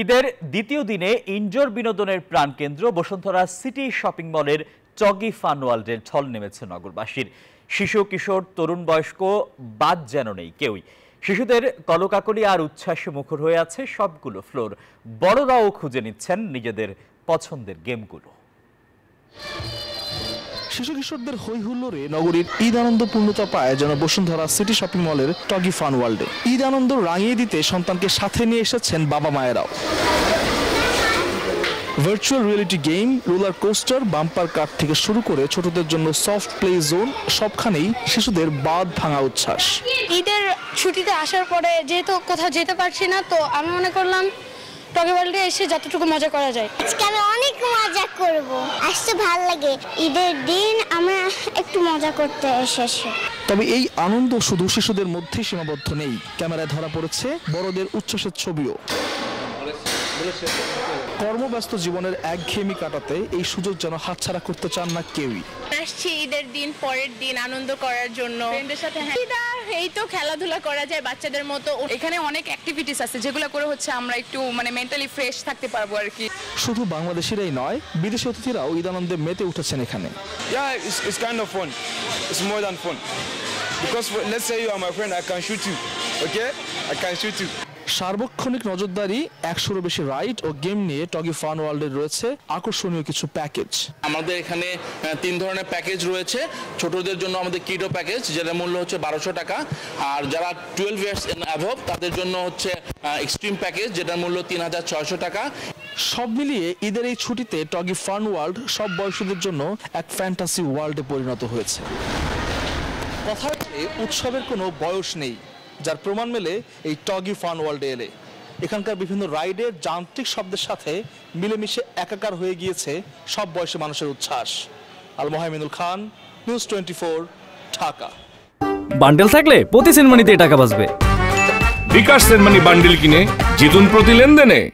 ঈদের দ্বিতীয় দিনে ইনডোর বিনোদনের প্রাণকেন্দ্র বসুন্ধরা সিটি শপিং মলের টগি ফান ওয়ার্ল্ডের ঢল নেমেছে নগরবাসীর। শিশু কিশোর তরুণ বয়স্ক বাদ যেন নেই কেউই। শিশুদের কলকাকলি আর উচ্ছ্বাসে মুখর হয়ে আছে সবগুলো ফ্লোর। বড়রাও খুঁজে নিচ্ছেন নিজেদের পছন্দের গেমগুলো। শিশু কিশোরদের হই হুল্লোড়ে নগরীর ঈদ আনন্দ পূর্ণতা পায় যেন বসুন্ধরা সিটি শপিং মলের টগি ফান ওয়ার্ল্ডে। ঈদ আনন্দ রাঙিয়ে দিতে সন্তানকে সাথে নিয়ে এসেছেন বাবা মায়েরাও। Virtual reality game, roller coaster, bumper car থেকে শুরু করে ছোটদের জন্য সফট প্লে জোন, সবখানেই শিশুদের বাদ ভাঙা উচ্ছ্বাস। ঈদের ছুটিতে আসার পরে যেহেতু কোথাও যেতে পারছি না, তো আমি মনে করলাম টগি ওয়ার্ল্ডে এসে যতটুকু মজা করা যায়। আজকে আমি অনেক মজা করব, আসতে ভালো লাগে। ঈদের দিন আমরা একটু মজা করতে এসেছি। তবে এই আনন্দ শুধু শিশুদের মধ্যেই সীমাবদ্ধ নেই, ক্যামেরায় ধরা পড়েছে বড়দের উচ্ছ্বাসের ছবিও। কর্মব্যস্ত জীবনের একঘেয়েমি কাটাতে এই সুযোগ যেন হাতছাড়া করতে চান না কেউই। আসছি ঈদের দিন, পরের দিন আনন্দ করার জন্য ফ্রেন্ডের সাথে। এই তো খেলাধুলা করা যায় বাচ্চাদের মতো। এখানে অনেক অ্যাক্টিভিটিস আছে যেগুলো করে হচ্ছে আমরা একটু মেন্টালি ফ্রেশ থাকতে পারবো আর কি। শুধু বাংলাদেশিরাই নয়, বিদেশি অতিথিরাও ঈদ আনন্দে মেতে উঠেছেন এখানে। Yeah, it's kind of fun. It's more than fun. Because let's say you are my friend, I can shoot you. Okay? I can shoot you. সার্বক্ষণিক নজরদারি, 100-এরও বেশি রাইড ও গেম নিয়ে টগি ফান ওয়ার্ল্ডে রয়েছে আকর্ষণীয় কিছু প্যাকেজ। আমাদের এখানে 3 ধরনের প্যাকেজ রয়েছে। ছোটদের জন্য আমাদের কিডো প্যাকেজ, যেটার মূল্য হচ্ছে 1200 টাকা। আর যারা 12 ইয়ার্স এন্ড অ্যাবভ তাদের জন্য হচ্ছে এক্সট্রিম প্যাকেজ, যেটার মূল্য 3600 টাকা। সব মিলিয়ে ঈদের এই ছুটিতে টগি ফান ওয়ার্ল্ড সব বয়সীদের জন্য এক ফ্যান্টাসি ওয়ার্ল্ডে পরিণত হয়েছে। কথা হচ্ছে উৎসবের কোনো বয়স নেই, যার প্রমাণ মেলে এই টগি ফান ওয়ার্ল্ডে এলে। এখানকার বিভিন্ন রাইডের যান্ত্রিক শব্দের সাথে মিলেমিশে একাকার হয়ে গিয়েছে সব বয়সী মানুষের উচ্ছ্বাস। আল মোহাইমিনুল খান, নিউজ 24, ঢাকা। বান্ডেল থাকলে প্রতি সেনমানিতে টাকা বাঁচবে। বিকাশ সেনমানি বান্ডেল কিনে জিতুন প্রতি লেনদেনে।